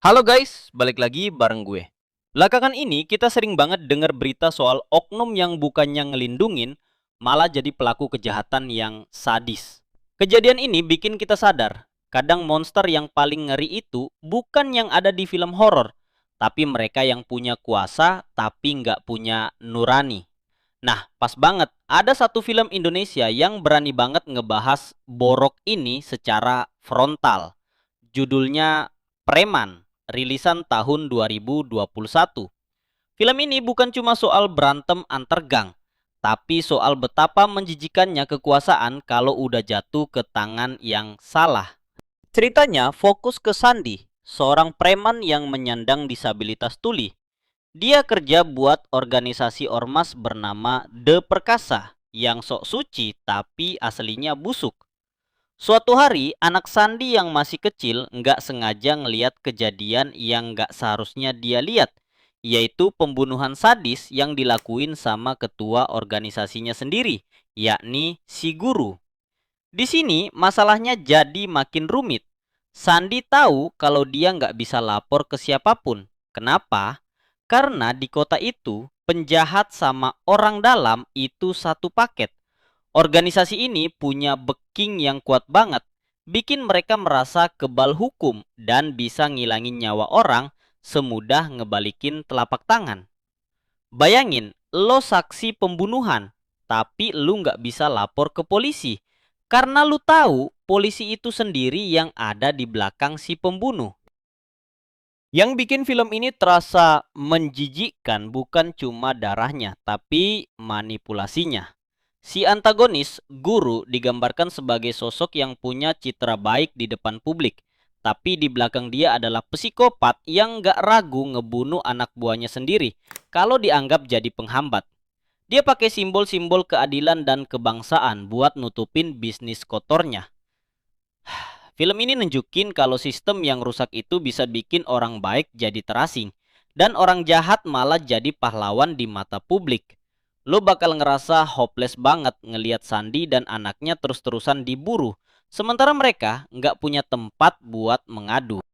Halo guys, balik lagi bareng gue. Belakangan ini kita sering banget dengar berita soal oknum yang bukannya ngelindungin, malah jadi pelaku kejahatan yang sadis. Kejadian ini bikin kita sadar, kadang monster yang paling ngeri itu bukan yang ada di film horor, tapi mereka yang punya kuasa tapi nggak punya nurani. Nah, pas banget, ada satu film Indonesia yang berani banget ngebahas borok ini secara frontal. Judulnya Preman, rilisan tahun 2021. Film ini bukan cuma soal berantem antar gang, tapi soal betapa menjijikannya kekuasaan kalau udah jatuh ke tangan yang salah. Ceritanya fokus ke Sandi, seorang preman yang menyandang disabilitas tuli. Dia kerja buat organisasi ormas bernama The Perkasa, yang sok suci tapi aslinya busuk. Suatu hari, anak Sandi yang masih kecil nggak sengaja ngeliat kejadian yang nggak seharusnya dia lihat, yaitu pembunuhan sadis yang dilakuin sama ketua organisasinya sendiri, yakni si guru. Di sini masalahnya jadi makin rumit. Sandi tahu kalau dia nggak bisa lapor ke siapapun. Kenapa? Karena di kota itu, penjahat sama orang dalam itu satu paket. Organisasi ini punya backing yang kuat banget, bikin mereka merasa kebal hukum dan bisa ngilangin nyawa orang semudah ngebalikin telapak tangan. Bayangin, lo saksi pembunuhan, tapi lu nggak bisa lapor ke polisi. Karena lu tahu polisi itu sendiri yang ada di belakang si pembunuh. Yang bikin film ini terasa menjijikkan bukan cuma darahnya, tapi manipulasinya. Si antagonis, guru, digambarkan sebagai sosok yang punya citra baik di depan publik. Tapi di belakang dia adalah psikopat yang gak ragu ngebunuh anak buahnya sendiri kalau dianggap jadi penghambat. Dia pakai simbol-simbol keadilan dan kebangsaan buat nutupin bisnis kotornya. Film ini nunjukin kalau sistem yang rusak itu bisa bikin orang baik jadi terasing dan orang jahat malah jadi pahlawan di mata publik. Lo bakal ngerasa hopeless banget ngelihat Sandi dan anaknya terus-terusan diburu, sementara mereka nggak punya tempat buat mengadu.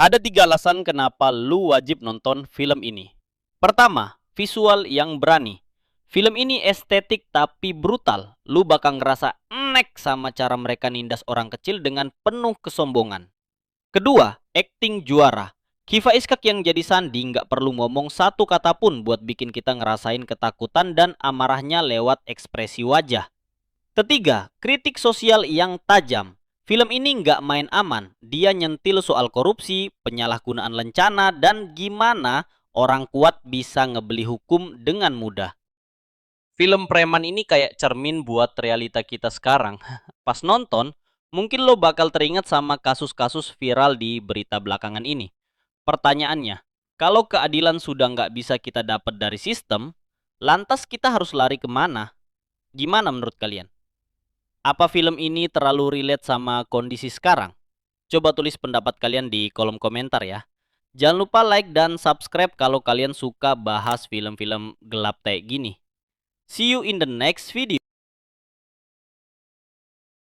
Ada 3 alasan kenapa lu wajib nonton film ini. Pertama, visual yang berani. Film ini estetik tapi brutal. Lu bakal ngerasa enek sama cara mereka nindas orang kecil dengan penuh kesombongan. Kedua, acting juara. Kiva Iskak yang jadi Sandi nggak perlu ngomong satu kata pun buat bikin kita ngerasain ketakutan dan amarahnya lewat ekspresi wajah. Ketiga, kritik sosial yang tajam. Film ini nggak main aman. Dia nyentil soal korupsi, penyalahgunaan lencana, dan gimana orang kuat bisa ngebeli hukum dengan mudah. Film preman ini kayak cermin buat realita kita sekarang. Pas nonton, mungkin lo bakal teringat sama kasus-kasus viral di berita belakangan ini. Pertanyaannya, kalau keadilan sudah nggak bisa kita dapat dari sistem, lantas kita harus lari kemana? Gimana menurut kalian? Apa film ini terlalu relate sama kondisi sekarang? Coba tulis pendapat kalian di kolom komentar ya. Jangan lupa like dan subscribe kalau kalian suka bahas film-film gelap kayak gini. See you in the next video.